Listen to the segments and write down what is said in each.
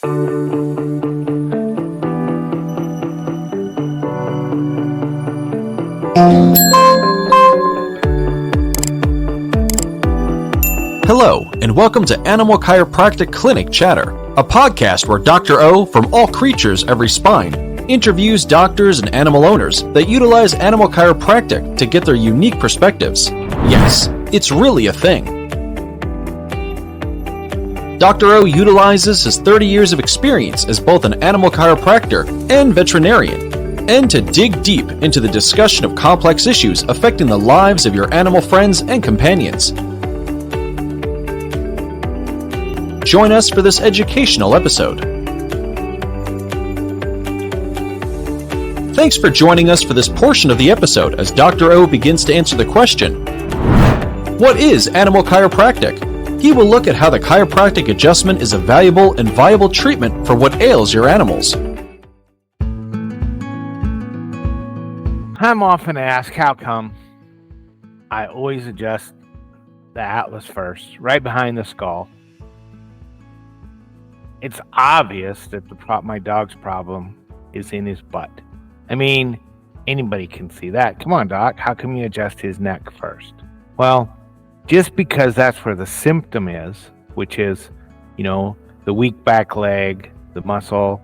Hello, and welcome to Animal Chiropractic Clinic Chatter, a podcast where Dr. O from All Creatures Every Spine interviews doctors and animal owners that utilize animal chiropractic to get their unique perspectives. Yes, it's really a thing. Dr. O utilizes his 30 years of experience as both an animal chiropractor and veterinarian, and to dig deep into the discussion of complex issues affecting the lives of your animal friends and companions. Join us for this educational episode. Thanks for joining us for this portion of the episode as Dr. O begins to answer the question, what is animal chiropractic? He will look at how the chiropractic adjustment is a valuable and viable treatment for what ails your animals. I'm often asked how come I always adjust the atlas first, right behind the skull. It's obvious that my dog's problem is in his butt. I mean, anybody can see that. Come on, doc, how come you adjust his neck first? Well, just because that's where the symptom is, which is, the weak back leg, the muscle,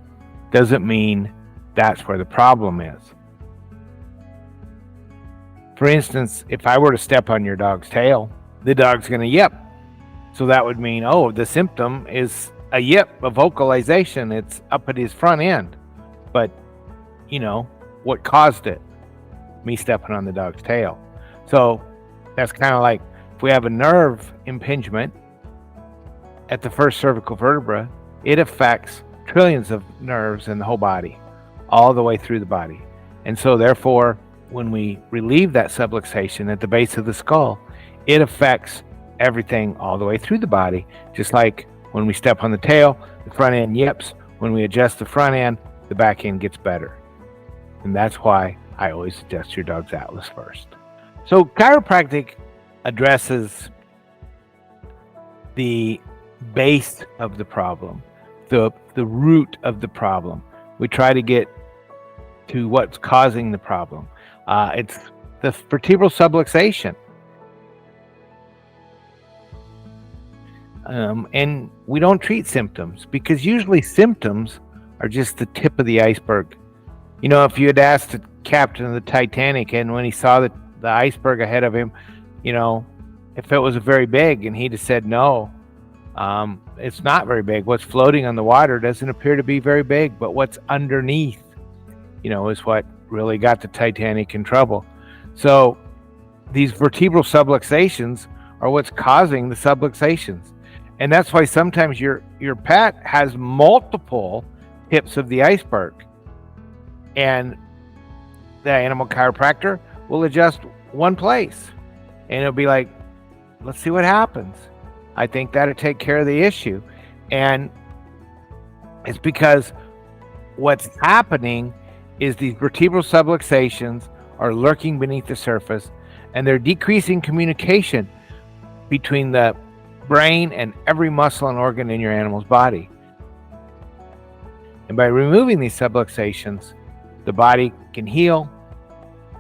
doesn't mean that's where the problem is. For instance, if I were to step on your dog's tail, the dog's going to yip. So that would mean, the symptom is a yip, a vocalization. It's up at his front end. But, what caused it? Me stepping on the dog's tail. So that's kind of like if we have a nerve impingement at the first cervical vertebra, it affects trillions of nerves in the whole body, all the way through the body. And so therefore, when we relieve that subluxation at the base of the skull, it affects everything all the way through the body, just like when we step on the tail, the front end yips. When we adjust the front end, the back end gets better. And that's why I always adjust your dog's atlas first. So chiropractic addresses the base of the problem, the root of the problem. We try to get to what's causing the problem. It's the vertebral subluxation. And we don't treat symptoms because usually symptoms are just the tip of the iceberg. If you had asked the captain of the Titanic and when he saw the iceberg ahead of him, if it was very big, and he'd have said, no, it's not very big. What's floating on the water doesn't appear to be very big, but what's underneath, is what really got the Titanic in trouble. So these vertebral subluxations are what's causing the subluxations. And that's why sometimes your pet has multiple tips of the iceberg. And the animal chiropractor will adjust one place. And it'll be like, let's see what happens. I think that'll take care of the issue. And it's because what's happening is these vertebral subluxations are lurking beneath the surface, and they're decreasing communication between the brain and every muscle and organ in your animal's body. And by removing these subluxations, the body can heal,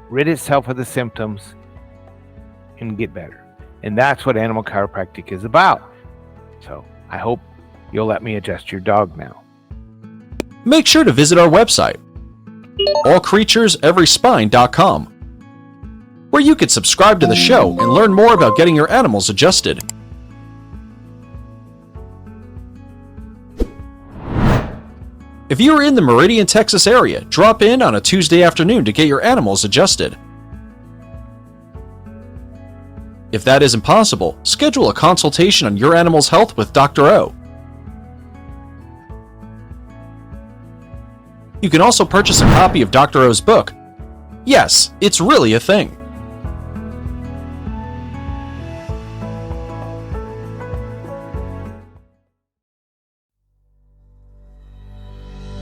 rid itself of the symptoms, and get better. And that's what animal chiropractic is about. So I hope you'll let me adjust your dog now. Make sure to visit our website, allcreatureseveryspine.com, where you can subscribe to the show and learn more about getting your animals adjusted. If you are in the Meridian, Texas area, drop in on a Tuesday afternoon to get your animals adjusted. If that isn't possible, schedule a consultation on your animal's health with Dr. O. You can also purchase a copy of Dr. O's book. Yes, it's really a thing.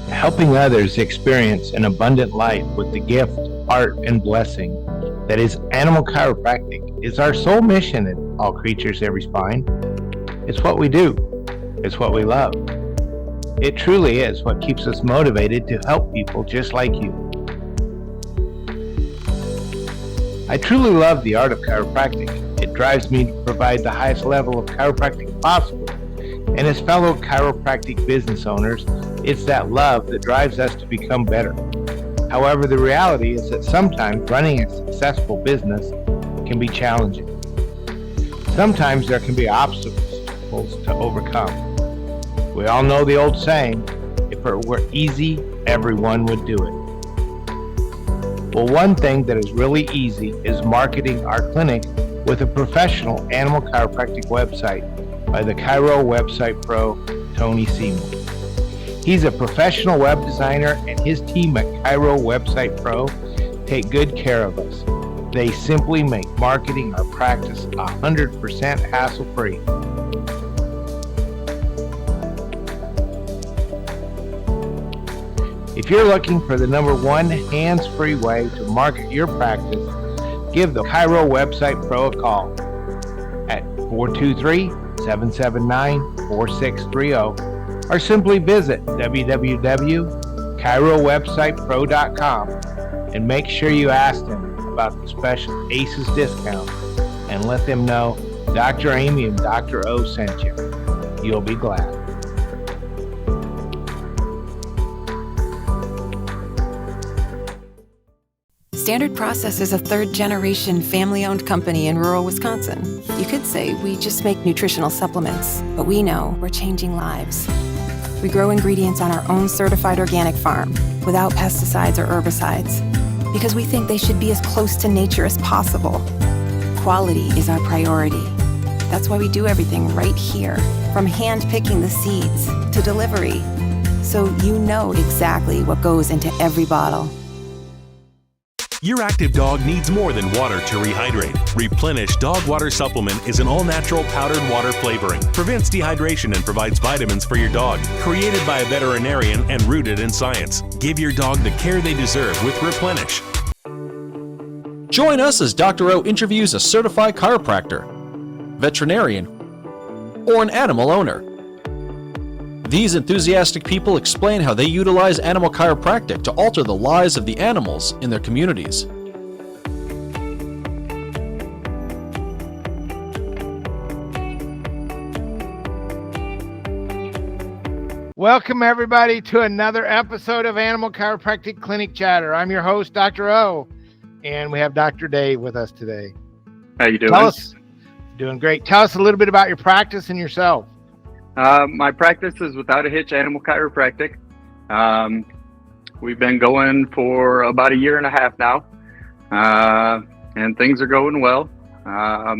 Helping others experience an abundant life with the gift, art, and blessing that is animal chiropractic is our sole mission at All Creatures Every Spine. It's what we do. It's what we love. It truly is what keeps us motivated to help people just like you. I truly love the art of chiropractic. It drives me to provide the highest level of chiropractic possible. And as fellow chiropractic business owners, it's that love that drives us to become better. However, the reality is that sometimes running a successful business can be challenging. Sometimes there can be obstacles to overcome. We all know the old saying, if it were easy, everyone would do it. Well, one thing that is really easy is marketing our clinic with a professional animal chiropractic website by the Chiro Website Pro, Tony Seymour. He's a professional web designer, and his team at Chiro Website Pro take good care of us. They simply make marketing our practice 100% hassle-free. If you're looking for the number one hands-free way to market your practice, give the Chiro Website Pro a call at 423-779-4630 or simply visit www.chirowebsitepro.com and make sure you ask them about the special ACES discount and let them know Dr. Amy and Dr. O sent you. You'll be glad. Standard Process is a third-generation family-owned company in rural Wisconsin. You could say we just make nutritional supplements, but we know we're changing lives. We grow ingredients on our own certified organic farm without pesticides or herbicides because we think they should be as close to nature as possible. Quality is our priority. That's why we do everything right here, from hand-picking the seeds to delivery, so you know exactly what goes into every bottle. Your active dog needs more than water to rehydrate. Replenish Dog Water Supplement is an all-natural powdered water flavoring, prevents dehydration and provides vitamins for your dog. Created by a veterinarian and rooted in science. Give your dog the care they deserve with Replenish. Join us as Dr. O interviews a certified chiropractor, veterinarian, or an animal owner. These enthusiastic people explain how they utilize animal chiropractic to alter the lives of the animals in their communities. Welcome, everybody, to another episode of Animal Chiropractic Clinic Chatter. I'm your host, Dr. O, and we have Dr. Dave with us today. How you doing? Doing great. Tell us a little bit about your practice and yourself. My practice is Without a Hitch Animal Chiropractic. We've been going for about 1.5 years now, and things are going well. I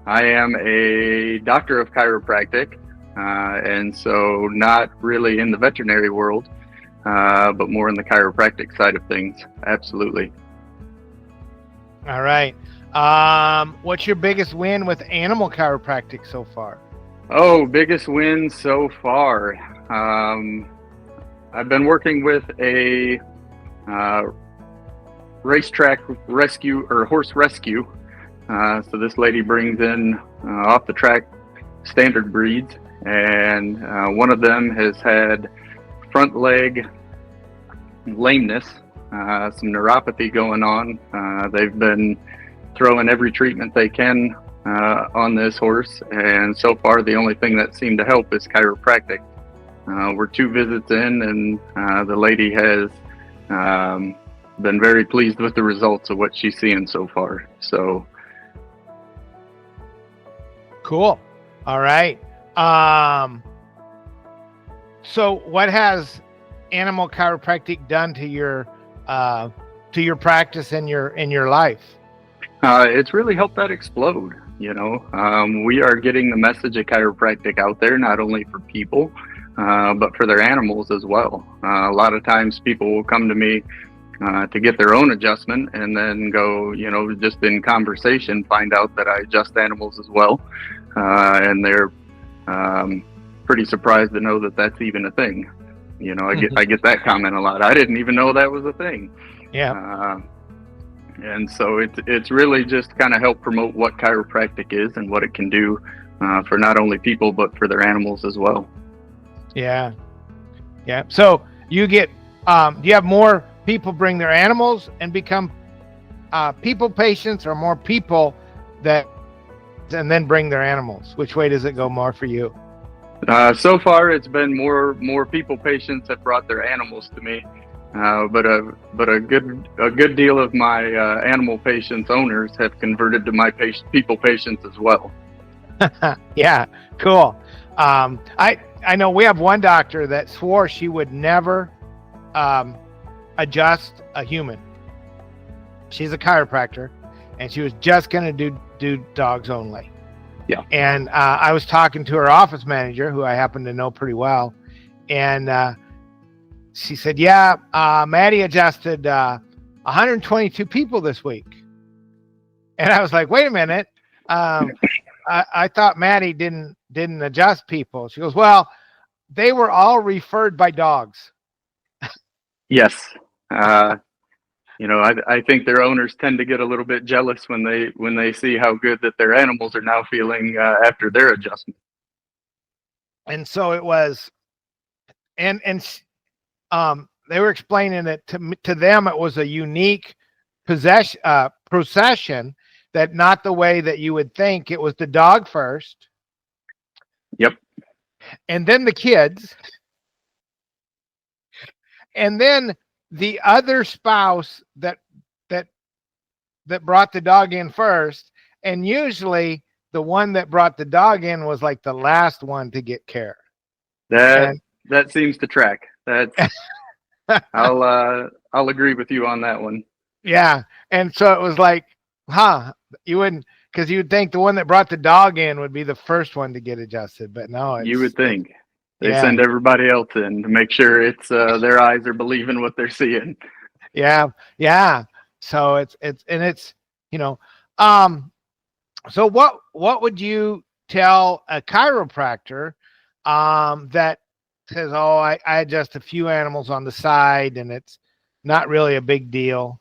am a doctor of chiropractic, and so not really in the veterinary world, but more in the chiropractic side of things. Absolutely. All right. What's your biggest win with animal chiropractic so far? Oh, biggest win so far. I've been working with a racetrack rescue or horse rescue. So this lady brings in off the track standard breeds, and one of them has had front leg lameness, some neuropathy going on. They've been throwing every treatment they can on this horse, and so far the only thing that seemed to help is chiropractic. We're 2 visits in, and the lady has been very pleased with the results of what she's seeing so far. So cool. All right. So what has animal chiropractic done to your practice and your life? It's really helped that explode. You know, we are getting the message of chiropractic out there, not only for people, but for their animals as well. A lot of times people will come to me to get their own adjustment and then go, you know, just in conversation, find out that I adjust animals as well. And they're pretty surprised to know that that's even a thing. You know, I get that comment a lot. I didn't even know that was a thing. Yeah. And so it's really just kind of help promote what chiropractic is and what it can do for not only people, but for their animals as well. Yeah. Yeah. So you get, do you have more people bring their animals and become people patients, or more people that and then bring their animals? Which way does it go more for you? So far, it's been more people patients have brought their animals to me, but a good deal of my animal patients owners have converted to my people patients as well. Yeah, cool. I know we have one doctor that swore she would never adjust a human. She's a chiropractor, and she was just going to do dogs only. Yeah. And I was talking to her office manager, who I happen to know pretty well, and she said, "Yeah, Maddie adjusted 122 people this week." And I was like, "Wait a minute, I thought Maddie didn't adjust people." She goes, "Well, they were all referred by dogs." Yes. I think their owners tend to get a little bit jealous when they see how good that their animals are now feeling after their adjustment. And so it was, and they were explaining that to them it was a unique procession, that not the way that you would think. It was the dog first. Yep. And then the kids. And then the other spouse that brought the dog in first. And usually the one that brought the dog in was like the last one to get care. That seems to track. That's I'll agree with you on that one. Yeah. And so it was like, you wouldn't, because you'd think the one that brought the dog in would be the first one to get adjusted, but no. You would think. They send everybody else in to make sure it's their eyes are believing what they're seeing. Yeah. So it's so what would you tell a chiropractor that says, "Oh, I adjust a few animals on the side and it's not really a big deal.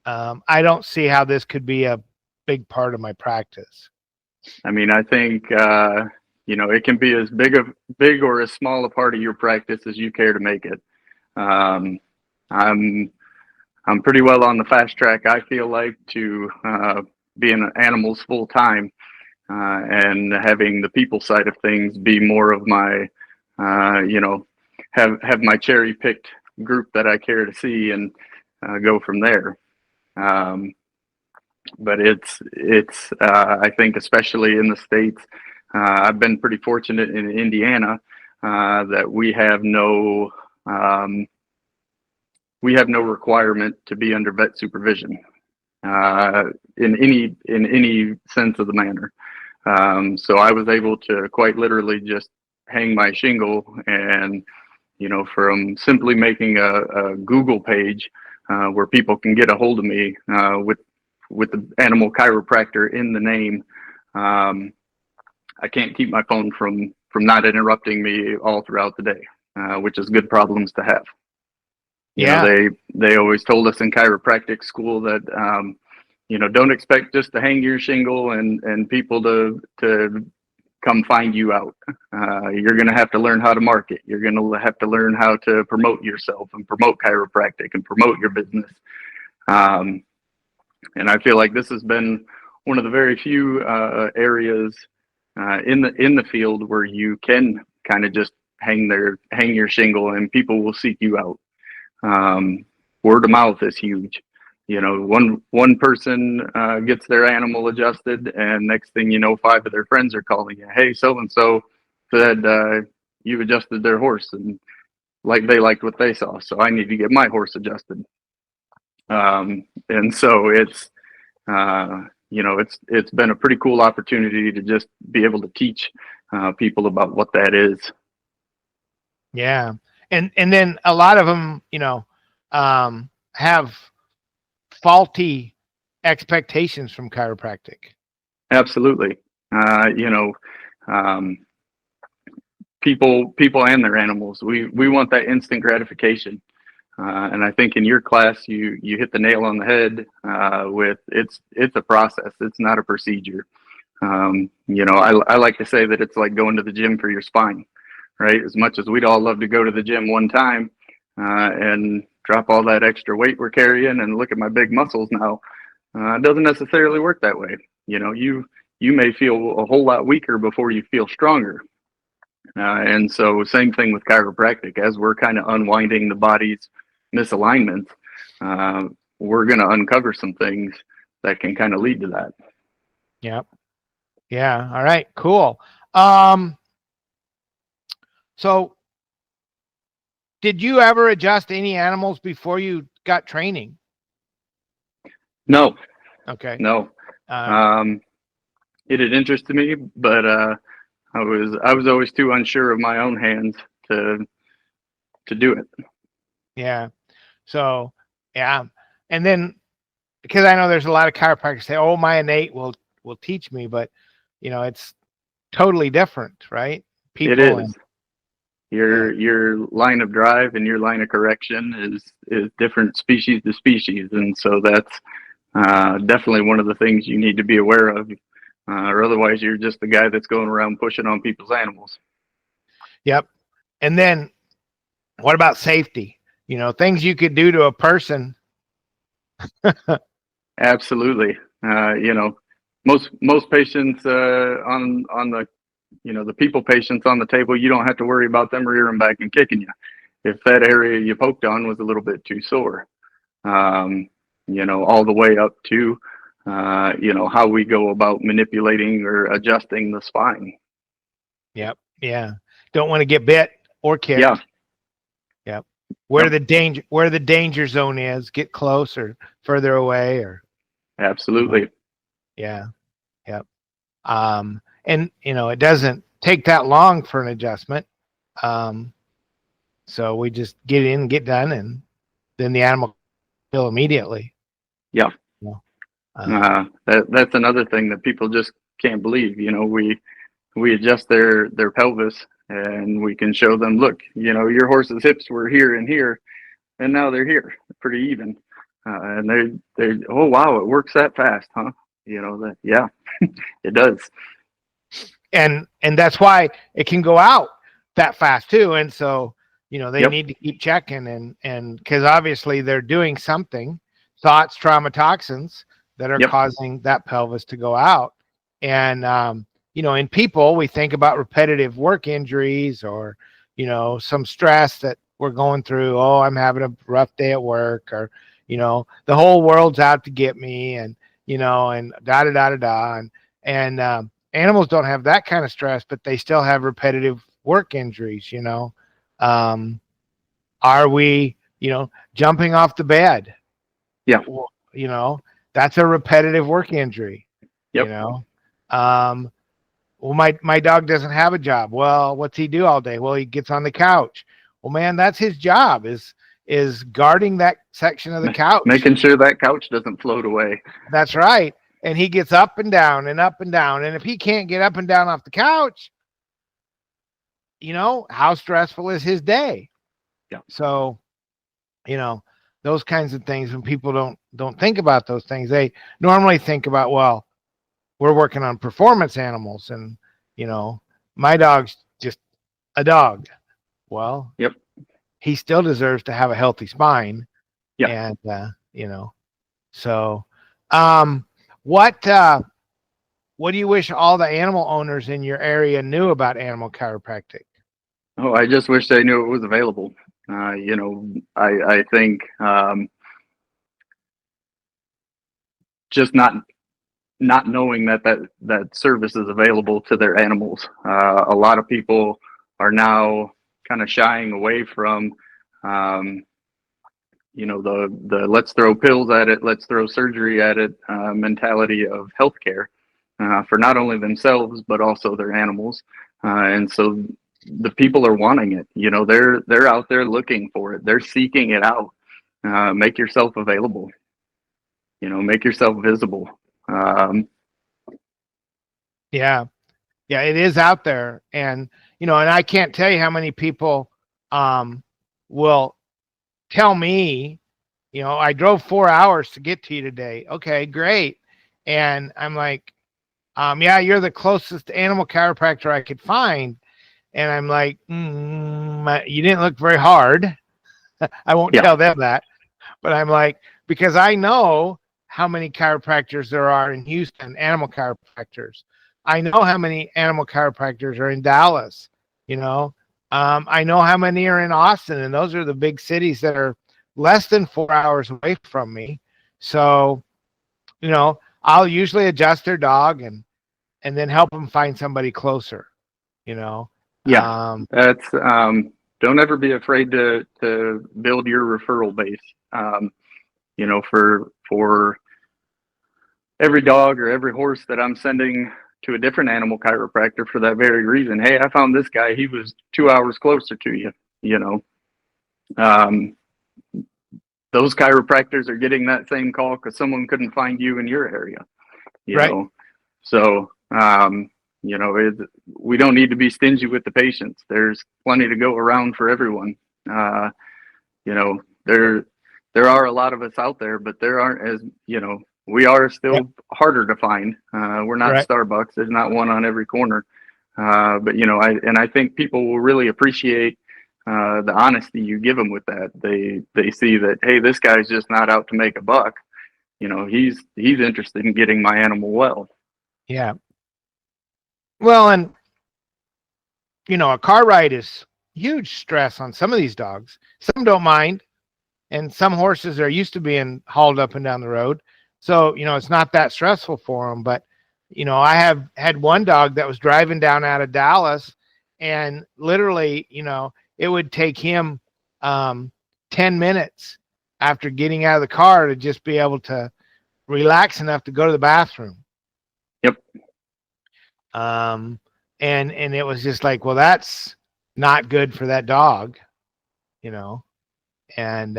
I don't see how this could be a big part of my practice"? I mean, I think it can be as big or as small a part of your practice as you care to make it. I'm pretty well on the fast track, I feel like, to being animals full time, and having the people side of things be more of my, have my cherry picked group that I care to see, and go from there. But it's I think, especially in the States, I've been pretty fortunate in Indiana that we have no requirement to be under vet supervision in any sense of the manner. So I was able to quite literally just hang my shingle, and from simply making a Google page where people can get a hold of me with the Animal Chiropractor in the name. I can't keep my phone from not interrupting me all throughout the day, which is good problems to have. They always told us in chiropractic school that don't expect just to hang your shingle and people to come find you out. You're going to have to learn how to market. You're going to have to learn how to promote yourself and promote chiropractic and promote your business. And I feel like this has been one of the very few areas in the field where you can kind of just hang your shingle and people will seek you out. Word of mouth is huge. One person gets their animal adjusted, and next thing you know, 5 of their friends are calling you. "Hey, so and so said you've adjusted their horse, and they liked what they saw, so I need to get my horse adjusted." And so it's been a pretty cool opportunity to just be able to teach people about what that is. Yeah. And then a lot of them, have faulty expectations from chiropractic. Absolutely. People and their animals, we want that instant gratification. And I think in your class, you hit the nail on the head with it's a process. It's not a procedure. I like to say that it's like going to the gym for your spine. right? As much as we'd all love to go to the gym one time and drop all that extra weight we're carrying and look at my big muscles now, it doesn't necessarily work that way. You may feel a whole lot weaker before you feel stronger. And so same thing with chiropractic. As we're kind of unwinding the body's misalignments, we're going to uncover some things that can kind of lead to that. Yep. Yeah. All right. Cool. So did you ever adjust any animals before you got training? No. Okay. No. It had interested me, but I was always too unsure of my own hands to do it. Yeah. So, yeah. And then, because I know there's a lot of chiropractors say, "Oh, my innate will teach me," but it's totally different, right? It is. Your line of drive and your line of correction is different species to species, and so that's definitely one of the things you need to be aware of, or otherwise you're just the guy that's going around pushing on people's animals. Yep. And then, what about safety? Things you could do to a person. Absolutely. Most patients on the the people patients on the table, you don't have to worry about them rearing back and kicking you if that area you poked on was a little bit too sore. All the way up to how we go about manipulating or adjusting the spine. Yep. Yeah. Don't want to get bit or kicked. Yeah. Yep. Where the danger zone is, get close or further away, or absolutely. Yeah. Yep. And it doesn't take that long for an adjustment. So we just get in, get done, and then the animal feel immediately. Yeah. That's another thing that people just can't believe. We adjust their pelvis and we can show them, look, your horse's hips were here and here, and now they're here, pretty even. And they oh wow, it works that fast, huh? Yeah, it does. And that's why it can go out that fast too. And so, they need to keep checking and because obviously they're doing something, thoughts, trauma, toxins that are causing that pelvis to go out. And, in people, we think about repetitive work injuries or, some stress that we're going through. Oh, I'm having a rough day at work, or, the whole world's out to get me, and, and da-da-da-da-da. And animals don't have that kind of stress, but they still have repetitive work injuries, Are we, jumping off the bed? Yeah. That's a repetitive work injury. Yep. Well, my dog doesn't have a job. Well, what's he do all day? Well, he gets on the couch. Well, man, that's his job is guarding that section of the couch. Making sure that couch doesn't float away. That's right. And he gets up and down and up and down. And if he can't get up and down off the couch, how stressful is his day? Yeah. So, those kinds of things, when people don't think about those things, they normally think about, well, we're working on performance animals and, my dog's just a dog. Well, he still deserves to have a healthy spine. Yeah. And, so, what do you wish all the animal owners in your area knew about animal chiropractic? Oh, I just wish they knew it was available. I think just not knowing that service is available to their animals. A lot of people are now kind of shying away from, the let's throw pills at it, let's throw surgery at it mentality of healthcare for not only themselves but also their animals. And so the people are wanting it. They're out there looking for it. They're seeking it out. Make yourself available. Make yourself visible. Yeah, it is out there, and and I can't tell you how many people will tell me, I drove 4 hours to get to you today. Okay, great. And I'm like, yeah, you're the closest animal chiropractor I could find. And I'm like, you didn't look very hard. I won't tell them that, but I'm like, because I know how many chiropractors there are in Houston, animal chiropractors. I know how many animal chiropractors are in Dallas, you know. I know how many are in Austin, and those are the big cities that are less than 4 hours away from me. So, you know, I'll usually adjust their dog and then help them find somebody closer, you know. Yeah, that's don't ever be afraid to build your referral base. You know, for every dog or every horse that I'm sending to a different animal chiropractor for that very reason. Hey, I found this guy. He was 2 hours closer to you. You know, those chiropractors are getting that same call because someone couldn't find you in your area. You Right. know, so you know, we don't need to be stingy with the patients. There's plenty to go around for everyone. You know, there are a lot of us out there, but there aren't as, you know, we are still harder to find. We're not Right. Starbucks. There's not one on every corner. But you know, I think people will really appreciate the honesty you give them with that. They see that, hey, this guy's just not out to make a buck. You know, he's interested in getting my animal well. Yeah. Well, and you know, a car ride is huge stress on some of these dogs. Some don't mind, and some horses are used to being hauled up and down the road. So, you know, it's not that stressful for them. But, you know, I have had one dog that was driving down out of Dallas, and literally, you know, it would take him 10 minutes after getting out of the car to just be able to relax enough to go to the bathroom. Yep. And it was just like, well, that's not good for that dog, you know. And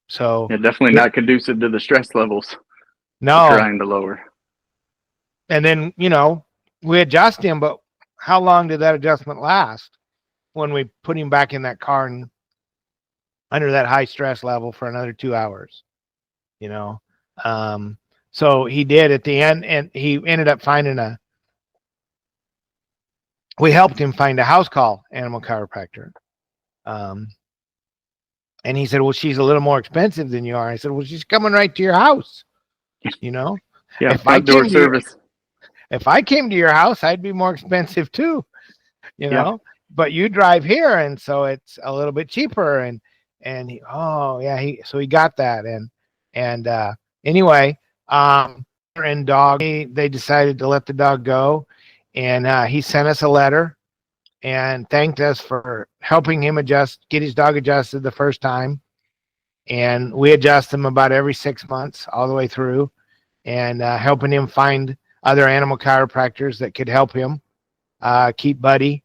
so Yeah, definitely not conducive to the stress levels we're no. trying to lower. And then, you know, we adjust him, but how long did that adjustment last when we put him back in that car and under that high stress level for another 2 hours, you know? So he did at the end, and he ended up finding we helped him find a house call animal chiropractor. And he said, well, she's a little more expensive than you are. I said, well, she's coming right to your house, you know? Yeah, If I outdoor came to service. if I came to your house, I'd be more expensive too, you know. But you drive here, and so it's a little bit cheaper. And he, oh yeah, he got that. And anyway, and dog, they decided to let the dog go, and he sent us a letter and thanked us for helping him get his dog adjusted the first time. And we adjust him about every 6 months all the way through, and helping him find other animal chiropractors that could help him keep Buddy,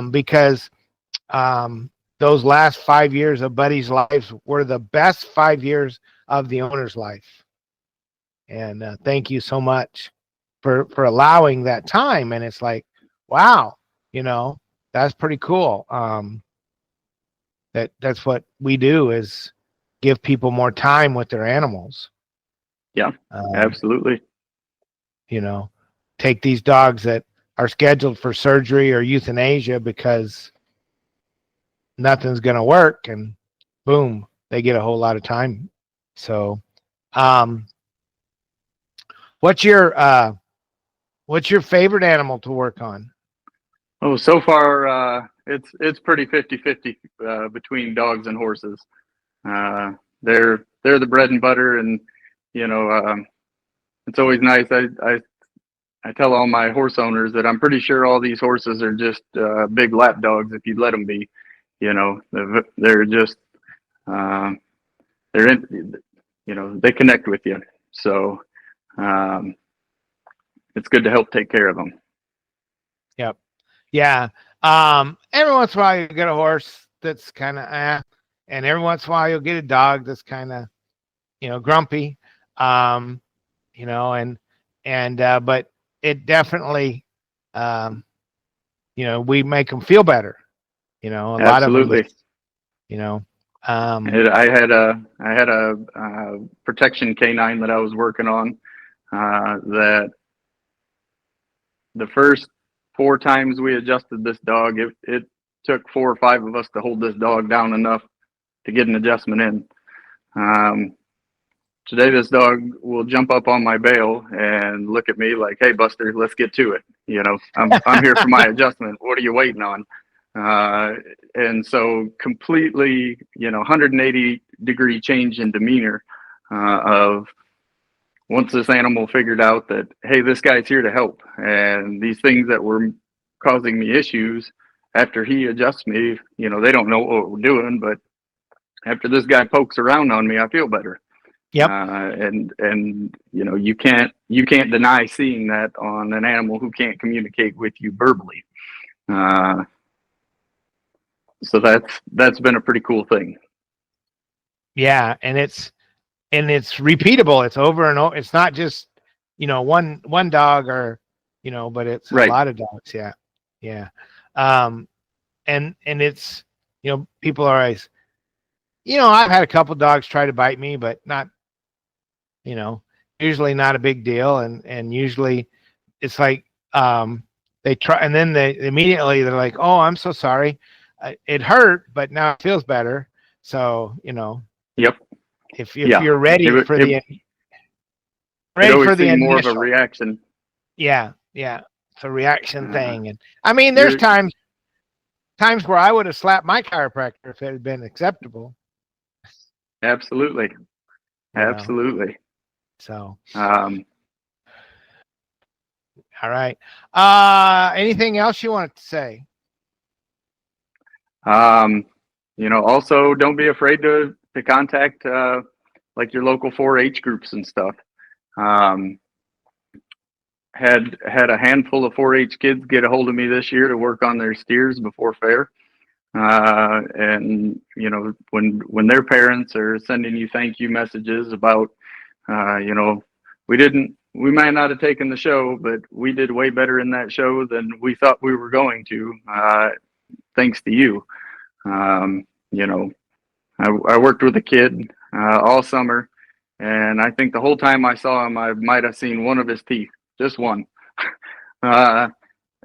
because those last 5 years of Buddy's life were the best 5 years of the owner's life. And thank you so much for allowing that time. And it's like, wow, you know, that's pretty cool. That's what we do, is give people more time with their animals. Yeah, absolutely. You know, take these dogs that are scheduled for surgery or euthanasia because nothing's going to work, and boom, they get a whole lot of time. So, what's your favorite animal to work on? Oh, so far, it's pretty 50-50 between dogs and horses. They're the bread and butter, and you know, it's always nice. I tell all my horse owners that I'm pretty sure all these horses are just big lap dogs if you let them be. You know, they're just they're in, you know, they connect with you. So it's good to help take care of them. Yep. Yeah. Every once in a while you get a horse that's kind of and every once in a while you'll get a dog that's kind of, you know, grumpy. You know, and but it definitely, you know, we make them feel better. You know, a Absolutely. lot of them, you know. I had a protection canine that I was working on that the first 4 times we adjusted this dog. It took 4 or 5 of us to hold this dog down enough to get an adjustment in. Today, this dog will jump up on my bail and look at me like, "Hey, Buster, let's get to it. I'm here for my adjustment. What are you waiting on?" And so completely, 180-degree change in demeanor of once this animal figured out that, hey, this guy's here to help, and these things that were causing me issues, after he adjusts me, they don't know what we're doing, but after this guy pokes around on me, I feel better. Yep. And you can't deny seeing that on an animal who can't communicate with you verbally. So that's been a pretty cool thing. Yeah, and it's repeatable. It's over and over. It's not just one dog or but it's right. A lot of dogs. Yeah. And it's people are always I've had a couple dogs try to bite me, but not usually not a big deal, and usually it's like they try and then they immediately they're like, "Oh, I'm so sorry, it hurt, but now it feels better." So Yep. if you're ready for the initial, more of a reaction. Yeah, it's a reaction thing, and I mean, there's times where I would have slapped my chiropractor if it had been acceptable. Absolutely. So, all right. Anything else you wanted to say? Also don't be afraid to contact like your local 4-H groups and stuff. Had a handful of 4-H kids get a hold of me this year to work on their steers before fair. And when their parents are sending you thank you messages about we might not have taken the show, but we did way better in that show than we thought we were going to, thanks to you. I worked with a kid all summer, and I think the whole time I saw him, I might have seen one of his teeth, just one.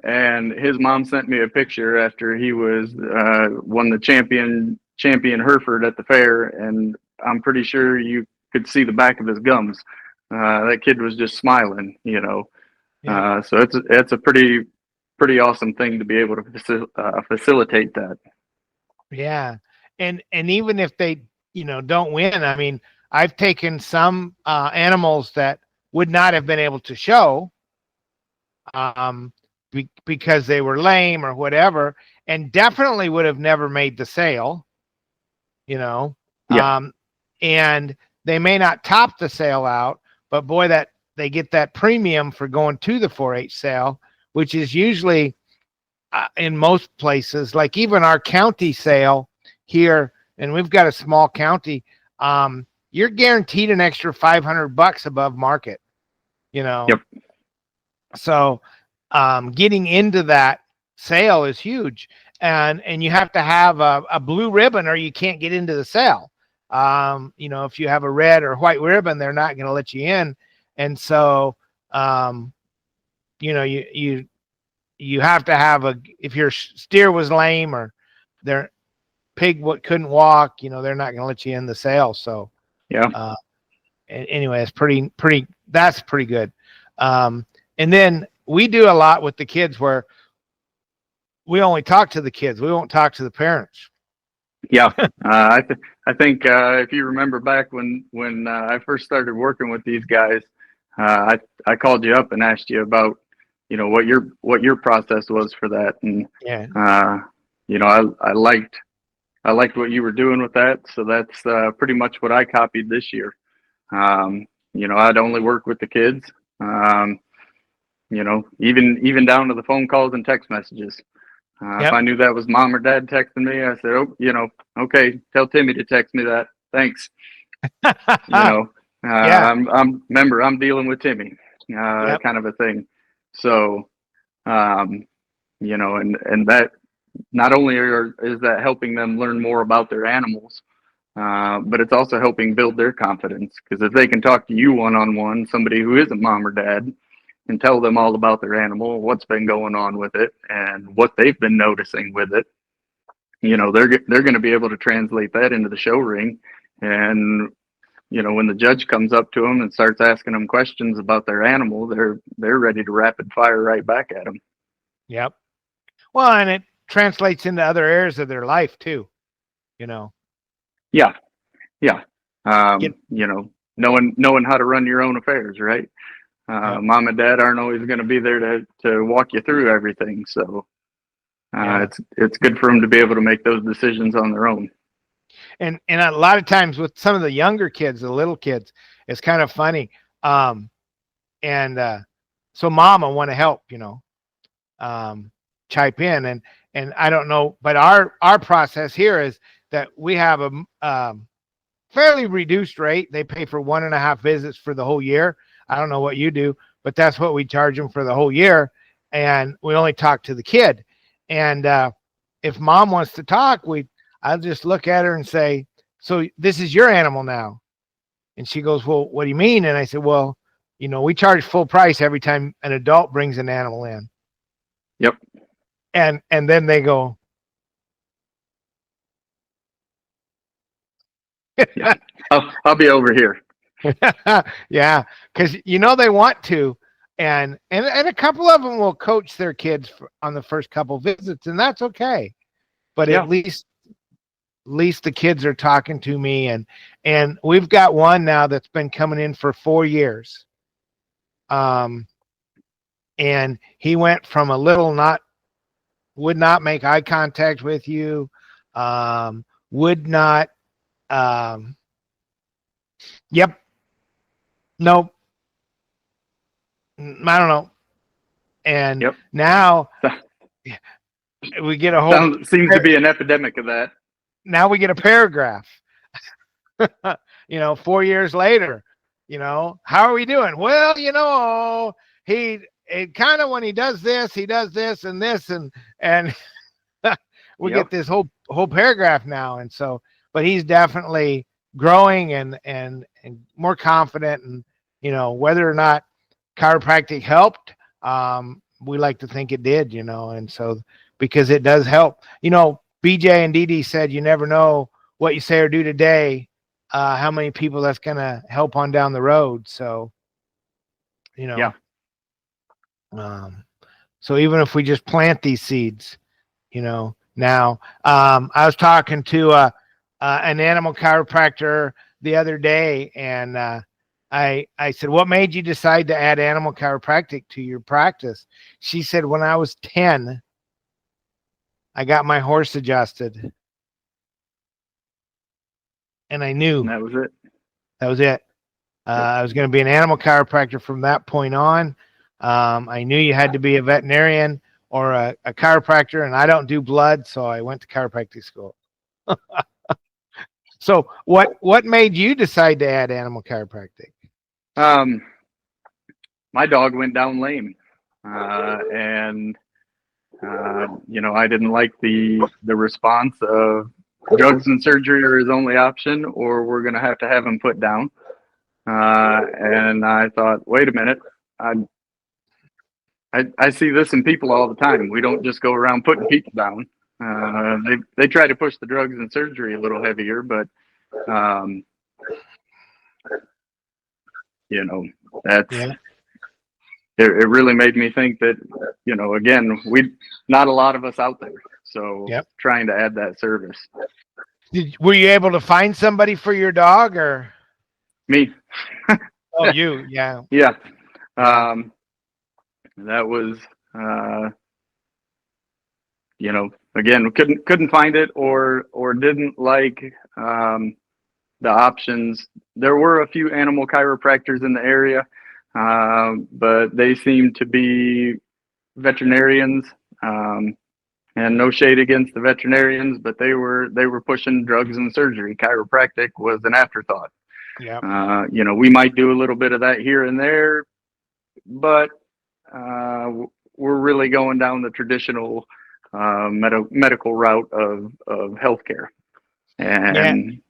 And his mom sent me a picture after he was won the champion Hereford at the fair, and I'm pretty sure you could see the back of his gums. That kid was just smiling, Yeah. So it's a pretty awesome thing to be able to facilitate that. Yeah, and even if they don't win, I mean, I've taken some animals that would not have been able to show, because they were lame or whatever, and definitely would have never made the sale. Yeah. And they may not top the sale out, but boy, that they get that premium for going to the 4-H sale, which is usually in most places, like even our county sale here, and we've got a small county, you're guaranteed an extra $500 above market, Yep. So getting into that sale is huge, and you have to have a blue ribbon or you can't get into the sale. If you have a red or white ribbon, they're not going to let you in. And so, you have to have if your steer was lame or their pig couldn't walk, they're not going to let you in the sale. So, yeah. Anyway, it's that's pretty good. And then we do a lot with the kids where we only talk to the kids. We won't talk to the parents. Yeah. I think if you remember back when I first started working with these guys, I called you up and asked you about, what your process was for that. And, yeah. I liked what you were doing with that. So that's pretty much what I copied this year. I'd only work with the kids, even down to the phone calls and text messages. Yep. If I knew that was mom or dad texting me, I said, okay, tell Timmy to text me that. Thanks. Yeah. I'm dealing with Timmy, Yep. kind of a thing. So, and that not only is that helping them learn more about their animals, but it's also helping build their confidence, because if they can talk to you one-on-one, somebody who isn't mom or dad, and tell them all about their animal, what's been going on with it, and what they've been noticing with it. They're going to be able to translate that into the show ring. And when the judge comes up to them and starts asking them questions about their animal, they're ready to rapid fire right back at them. Yep. Well, and it translates into other areas of their life too. Yeah. Knowing how to run your own affairs, right? Mom and dad aren't always going to be there to walk you through everything. So it's good for them to be able to make those decisions on their own. And a lot of times with some of the younger kids, the little kids, it's kind of funny. So mom, I want to help, chipe in. And I don't know, but our process here is that we have a fairly reduced rate. They pay for 1.5 visits for the whole year. I don't know what you do, but that's what we charge them for the whole year. And we only talk to the kid. And if mom wants to talk, I'll just look at her and say, so this is your animal now. And she goes, well, what do you mean? And I said, well, we charge full price every time an adult brings an animal in. Yep. And then they go, yeah, I'll be over here. Yeah, because they want to, and a couple of them will coach their kids on the first couple visits, and that's okay. But at least the kids are talking to me, and we've got one now that's been coming in for 4 years. And he went from a little would not make eye contact with you, would not. Yep. Nope. I don't know. And now we get a whole. Seems to be an epidemic of that. Now we get a paragraph. 4 years later, how are we doing? Well, it kind of, when he does this and this, and we get this whole paragraph now. And so, but he's definitely growing and more confident, and whether or not chiropractic helped, we like to think it did, and so, because it does help. BJ and Dee said, you never know what you say or do today, how many people that's going to help on down the road. So, so even if we just plant these seeds, now, I was talking to an animal chiropractor the other day, and I said, what made you decide to add animal chiropractic to your practice? She said, when I was 10, I got my horse adjusted, and I knew that was it. That was it. I was going to be an animal chiropractor from that point on. I knew you had to be a veterinarian or a chiropractor, and I don't do blood, so I went to chiropractic school. So what made you decide to add animal chiropractic? My dog went down lame, and I didn't like the response of drugs and surgery are his only option, or we're going to have him put down. And I thought, wait a minute, I see this in people all the time. We don't just go around putting people down. They try to push the drugs and surgery a little heavier, but that's it really made me think that, again, not a lot of us out there. So trying to add that service. Were you able to find somebody for your dog, or me? Oh, you, yeah. Yeah. That was, again, couldn't find it or didn't like the options. There were a few animal chiropractors in the area, but they seemed to be veterinarians, and no shade against the veterinarians, but they were pushing drugs and surgery. Chiropractic was an afterthought. Yeah. We might do a little bit of that here and there, but we're really going down the traditional medical route of healthcare. And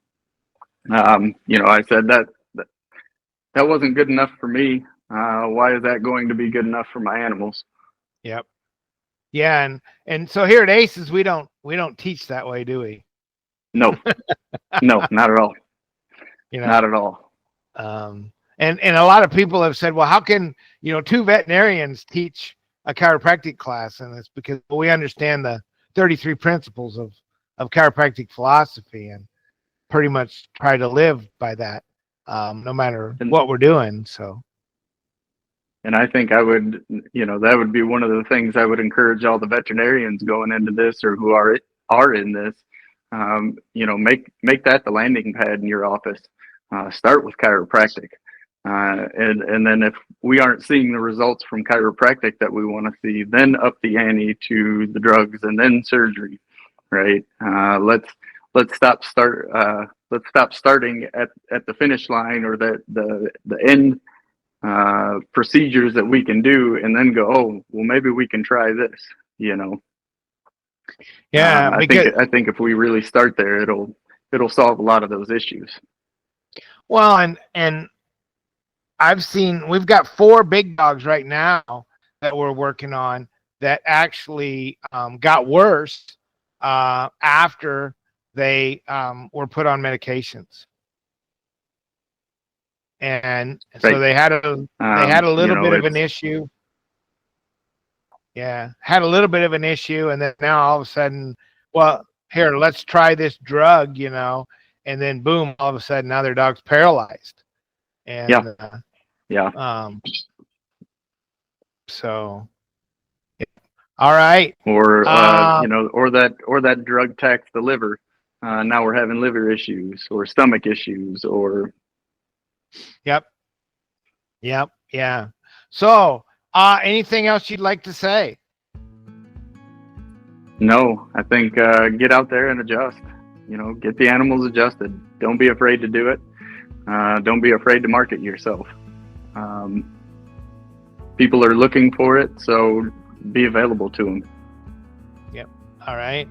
I said that wasn't good enough for me. why is that going to be good enough for my animals? Yep. Yeah, and so here at ACES, we don't teach that way, do we? No, no, not at all. Not at all. And a lot of people have said, well, how can, two veterinarians teach a chiropractic class? And it's because we understand the 33 principles of chiropractic philosophy and pretty much try to live by that, no matter what we're doing. So. And I think I would, that would be one of the things I would encourage all the veterinarians going into this or who are in this, make that the landing pad in your office. Start with chiropractic. And then if we aren't seeing the results from chiropractic that we want to see, then up the ante to the drugs and then surgery, right? Let's stop starting at the finish line or the end procedures that we can do, and then go, oh, well, maybe we can try this. Yeah, I think if we really start there, it'll solve a lot of those issues. Well, and we've got 4 big dogs right now that we're working on that actually got worse after they were put on medications. And so they had a little bit of an issue. Yeah, had a little bit of an issue, and then now all of a sudden, well, here, let's try this drug, and then boom, all of a sudden now their dog's paralyzed. And so all right. Or or that drug taxed the liver. Now we're having liver issues or stomach issues or Yep. Yeah. So, anything else you'd like to say? No, I think get out there and adjust. Get the animals adjusted. Don't be afraid to do it. Don't be afraid to market yourself. People are looking for it, so be available to them. Yep. All right.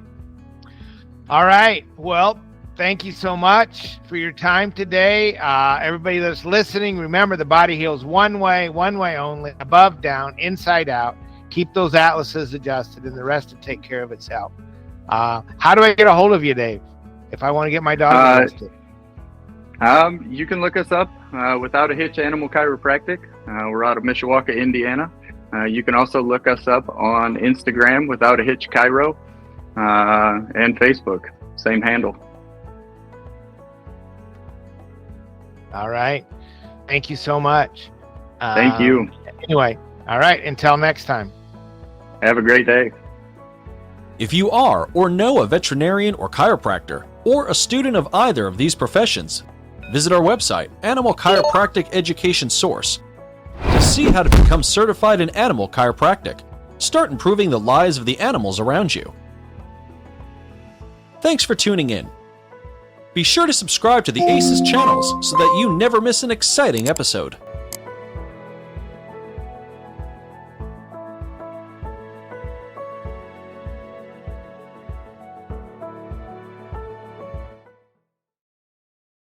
Well, thank you so much for your time today. Everybody that's listening, remember the body heals one way only, above, down, inside out. Keep those atlases adjusted and the rest will take care of itself. How do I get a hold of you, Dave, if I want to get my dog adjusted? You can look us up, Without a Hitch Animal Chiropractic. We're out of Mishawaka, Indiana. You can also look us up on Instagram, Without a Hitch Chiro, and Facebook, same handle. All right. Thank you so much. Thank you. Anyway, all right. Until next time. Have a great day. If you are or know a veterinarian or chiropractor, or a student of either of these professions, visit our website, Animal Chiropractic Education Source, to see how to become certified in animal chiropractic. Start improving the lives of the animals around you. Thanks for tuning in. Be sure to subscribe to the ACES channels so that you never miss an exciting episode.